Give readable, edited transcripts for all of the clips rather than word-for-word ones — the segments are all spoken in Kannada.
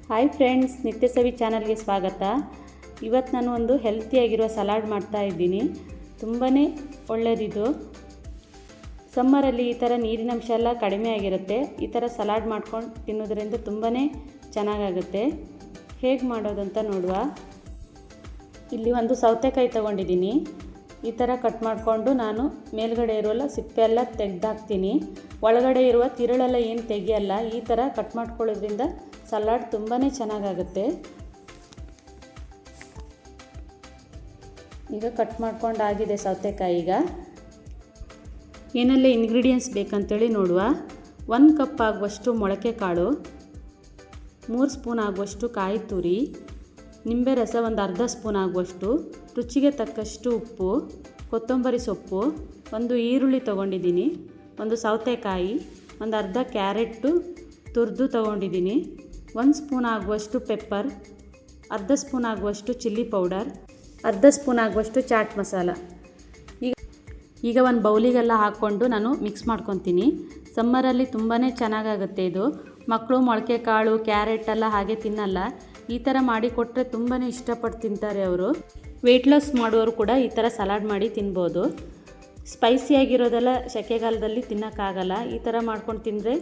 ಹಾಯ್ ಫ್ರೆಂಡ್ಸ್, ನಿತ್ಯ ಸವಿ ಚಾನಲ್ಗೆ ಸ್ವಾಗತ. ಇವತ್ತು ನಾನು ಒಂದು ಹೆಲ್ತಿಯಾಗಿರುವ ಸಲಾಡ್ ಮಾಡ್ತಾ ಇದ್ದೀನಿ. ತುಂಬಾ ಒಳ್ಳೆಯದಿದು. ಸಮ್ಮರಲ್ಲಿ ಈ ಥರ ನೀರಿನಂಶ ಎಲ್ಲ ಕಡಿಮೆ ಆಗಿರುತ್ತೆ. ಈ ಥರ ಸಲಾಡ್ ಮಾಡ್ಕೊಂಡು ತಿನ್ನೋದ್ರಿಂದ ತುಂಬಾ ಚೆನ್ನಾಗಾಗುತ್ತೆ. ಹೇಗೆ ಮಾಡೋದಂತ ನೋಡುವ. ಇಲ್ಲಿ ಒಂದು ಸೌತೆಕಾಯಿ ತೊಗೊಂಡಿದ್ದೀನಿ. ಈ ಥರ ಕಟ್ ಮಾಡಿಕೊಂಡು ನಾನು ಮೇಲ್ಗಡೆ ಇರೋಲ್ಲ ಸಿಪ್ಪೆ ಎಲ್ಲ ತೆಗೆದಾಕ್ತೀನಿ. ಒಳಗಡೆ ಇರುವ ತಿರುಳೆಲ್ಲ ಏನು ತೆಗಿಯಲ್ಲ. ಈ ಥರ ಕಟ್ ಮಾಡ್ಕೊಳ್ಳೋದ್ರಿಂದ ಸಲಾಡ್ ತುಂಬಾ ಚೆನ್ನಾಗಾಗುತ್ತೆ. ಈಗ ಕಟ್ ಮಾಡ್ಕೊಂಡಾಗಿದೆ ಸೌತೆಕಾಯಿ. ಈಗ ಏನೆಲ್ಲ ಇಂಗ್ರೀಡಿಯೆಂಟ್ಸ್ ಬೇಕಂತೇಳಿ ನೋಡುವ. 1 ಕಪ್ ಆಗುವಷ್ಟು ಮೊಳಕೆ ಕಾಳು, 3 ಸ್ಪೂನ್ ಆಗುವಷ್ಟು ಕಾಯಿ ತುರಿ, ನಿಂಬೆ ರಸ ಒಂದು ಅರ್ಧ ಸ್ಪೂನ್ ಆಗುವಷ್ಟು, ರುಚಿಗೆ ತಕ್ಕಷ್ಟು ಉಪ್ಪು, ಕೊತ್ತಂಬರಿ ಸೊಪ್ಪು, ಒಂದು ಈರುಳ್ಳಿ ತೊಗೊಂಡಿದ್ದೀನಿ, ಒಂದು ಸೌತೆಕಾಯಿ, ಒಂದು ಅರ್ಧ ಕ್ಯಾರೆಟು ತುರಿದು ತೊಗೊಂಡಿದ್ದೀನಿ, 1 ಸ್ಪೂನ್ ಆಗುವಷ್ಟು ಪೆಪ್ಪರ್, ಅರ್ಧ ಸ್ಪೂನ್ ಆಗುವಷ್ಟು ಚಿಲ್ಲಿ ಪೌಡರ್, ಅರ್ಧ ಸ್ಪೂನ್ ಆಗುವಷ್ಟು ಚಾಟ್ ಮಸಾಲ. ಈಗ ಒಂದು ಬೌಲಿಗೆಲ್ಲ ಹಾಕ್ಕೊಂಡು ನಾನು ಮಿಕ್ಸ್ ಮಾಡ್ಕೊತೀನಿ. ಸಮ್ಮರಲ್ಲಿ ತುಂಬಾ ಚೆನ್ನಾಗಾಗುತ್ತೆ ಇದು. ಮಕ್ಕಳು ಮೊಳಕೆ ಕಾಳು ಕ್ಯಾರೆಟ್ ಎಲ್ಲ ಹಾಗೆ ತಿನ್ನಲ್ಲ. ಈ ಥರ ಮಾಡಿಕೊಟ್ರೆ ತುಂಬಾ ಇಷ್ಟಪಟ್ಟು ತಿಂತಾರೆ ಅವರು. ವೆಯ್ಟ್ ಲಾಸ್ ಮಾಡುವವರು ಕೂಡ ಈ ಥರ ಸಲಾಡ್ ಮಾಡಿ ತಿನ್ಬೋದು. ಸ್ಪೈಸಿಯಾಗಿರೋದೆಲ್ಲ ಸೆಕೆಗಾಲದಲ್ಲಿ ತಿನ್ನೋಕ್ಕಾಗಲ್ಲ. ಈ ಥರ ಮಾಡ್ಕೊಂಡು ತಿಂದರೆ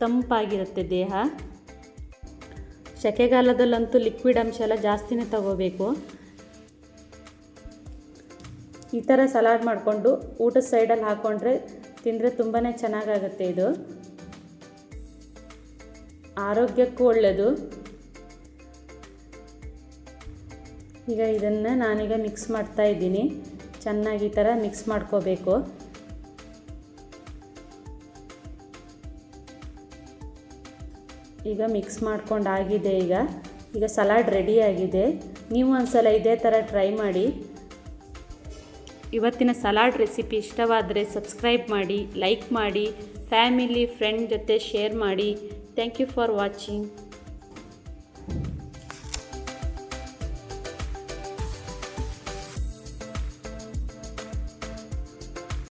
ತಂಪಾಗಿರುತ್ತೆ ದೇಹ. ಸೆಕೆಗಾಲದಲ್ಲಂತೂ ಲಿಕ್ವಿಡ್ ಅಂಶ ಎಲ್ಲ ಜಾಸ್ತಿನೇ ತಗೋಬೇಕು. ಈ ಥರ ಸಲಾಡ್ ಮಾಡಿಕೊಂಡು ಊಟದ ಸೈಡಲ್ಲಿ ಹಾಕ್ಕೊಂಡ್ರೆ ತಿಂದರೆ ತುಂಬಾ ಚೆನ್ನಾಗಾಗುತ್ತೆ ಇದು. ಆರೋಗ್ಯಕ್ಕೂ ಒಳ್ಳೆಯದು. ಈಗ ಇದನ್ನು ನಾನೀಗ ಮಿಕ್ಸ್ ಮಾಡ್ತಾ ಇದ್ದೀನಿ. ಚೆನ್ನಾಗಿ ಈ ಥರ ಮಿಕ್ಸ್ ಮಾಡ್ಕೋಬೇಕು. ಈಗ ಮಿಕ್ಸ್ ಮಾಡ್ಕೊಂಡಾಗಿದೆ. ಈಗ ಸಲಾಡ್ ರೆಡಿಯಾಗಿದೆ. ನೀವು ಒಂದ್ಸಲ ಇದೇ ಥರ ಟ್ರೈ ಮಾಡಿ. ಇವತ್ತಿನ ಸಲಾಡ್ ರೆಸಿಪಿ ಇಷ್ಟವಾದರೆ ಸಬ್ಸ್ಕ್ರೈಬ್ ಮಾಡಿ, ಲೈಕ್ ಮಾಡಿ, ಫ್ಯಾಮಿಲಿ ಫ್ರೆಂಡ್ ಜೊತೆ ಶೇರ್ ಮಾಡಿ. Thank you for watching.